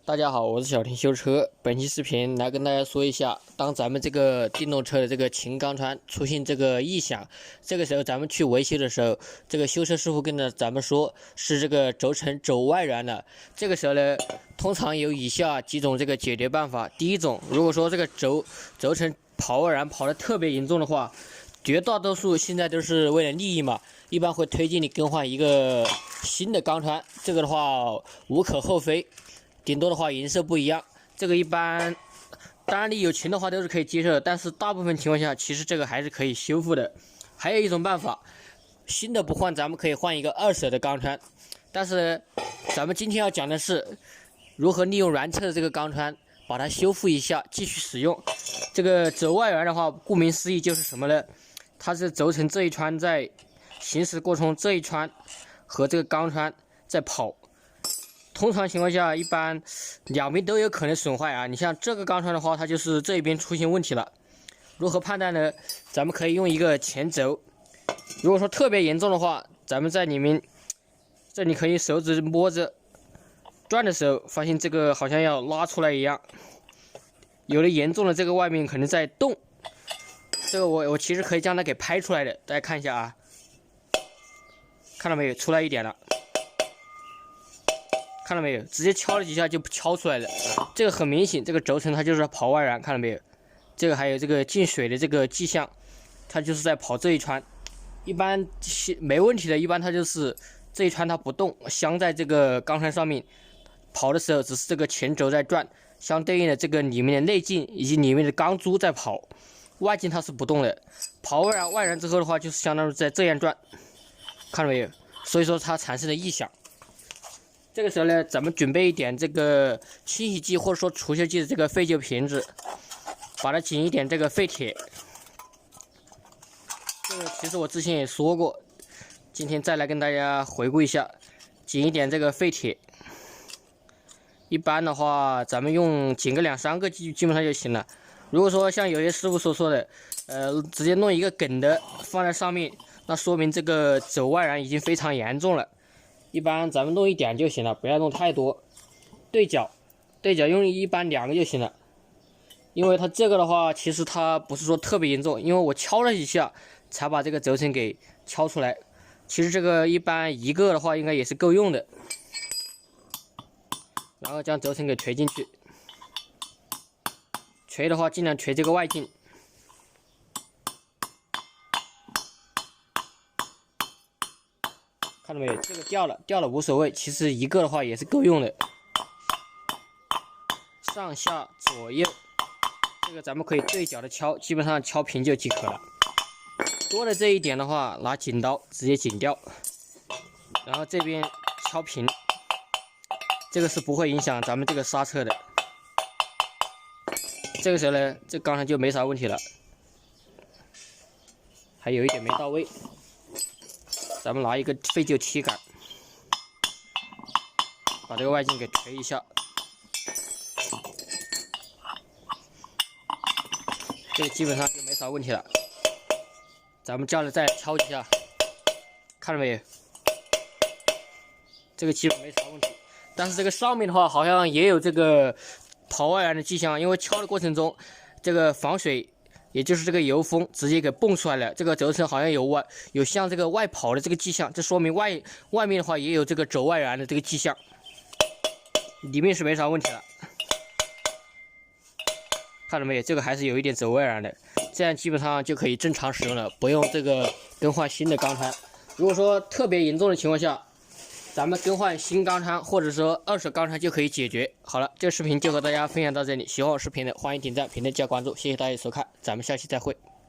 大家好，我是小天修车。本期视频来跟大家说一下，当咱们这个电动车的这个秦钢圈出现这个异响，这个时候咱们去维修的时候，这个修车师傅跟着咱们说是这个轴承轴外燃了。这个时候呢，通常有以下几种这个解决办法。第一种，如果说这个轴承跑外燃跑得特别严重的话，绝大多数现在都是为了利益嘛，一般会推荐你更换一个新的钢圈，这个的话无可厚非。顶多的话颜色不一样，这个一般，当然你有钱的话都是可以接受的，但是大部分情况下其实这个还是可以修复的。还有一种办法，新的不换，咱们可以换一个二手的钢圈。但是咱们今天要讲的是如何利用原车的这个钢圈把它修复一下，继续使用。这个轴外燃的话，顾名思义就是什么呢？它是轴承这一圈在行驶过程中，这一圈和这个钢圈在跑。通常情况下，一般两边都有可能损坏啊。你像这个钢圈的话，它就是这一边出现问题了。如何判断呢？咱们可以用一个前轴。如果说特别严重的话，咱们在里面，这里可以手指摸着转的时候，发现这个好像要拉出来一样。有的严重的这个外面可能在动，这个我其实可以将它给拍出来的，大家看一下啊，看到没有？出来一点了。看到没有？直接敲了几下就敲出来了，这个很明显，这个轴承它就是跑外燃，看到没有？这个还有这个进水的这个迹象，它就是在跑这一圈。一般没问题的，一般它就是这一圈它不动，镶在这个钢圈上面，跑的时候只是这个前轴在转，相对应的这个里面的内径以及里面的钢珠在跑，外径它是不动的。跑外燃之后的话，就是相当于在这样转，看到没有？所以说它产生了异响。这个时候呢，咱们准备一点这个清洗剂或者说除锈剂的这个废旧瓶子，把它紧一点这个废铁。这个其实我之前也说过，今天再来跟大家回顾一下，紧一点这个废铁。一般的话，咱们用紧个2-3个基本上就行了。如果说像有些师傅所说的，直接弄一个梗的放在上面，那说明这个轴外燃已经非常严重了。一般咱们弄一点就行了，不要弄太多。对角用一般2个就行了。因为它这个的话，其实它不是说特别严重，因为我敲了几下才把这个轴承给敲出来。其实这个一般1个的话应该也是够用的。然后将轴承给锤进去，锤的话尽量锤这个外径。看到没有？这个掉了无所谓，其实1个的话也是够用的。上下左右，这个咱们可以对角的敲，基本上敲平就即可了。多的这一点的话，拿剪刀直接剪掉，然后这边敲平，这个是不会影响咱们这个刹车的。这个时候呢，这钢圈就没啥问题了，还有一点没到位。咱们拿一个废旧铁杆，把这个外径给锤一下，这个基本上就没啥问题了。咱们接着再敲几下，看到没有？这个基本没啥问题。但是这个上面的话，好像也有这个跑外燃的迹象，因为敲的过程中，这个防水。也就是这个油封直接给蹦出来了，这个轴承好像有向这个外跑的这个迹象，这说明外面的话也有这个轴外燃的这个迹象，里面是没啥问题了。看到没有？这个还是有一点轴外燃的，这样基本上就可以正常使用了，不用这个更换新的钢圈。如果说特别严重的情况下，咱们更换新钢圈或者说二手钢圈就可以解决。好了，这个视频就和大家分享到这里，喜欢我视频的欢迎点赞、评论、加关注，谢谢大家的收看，咱们下期再会。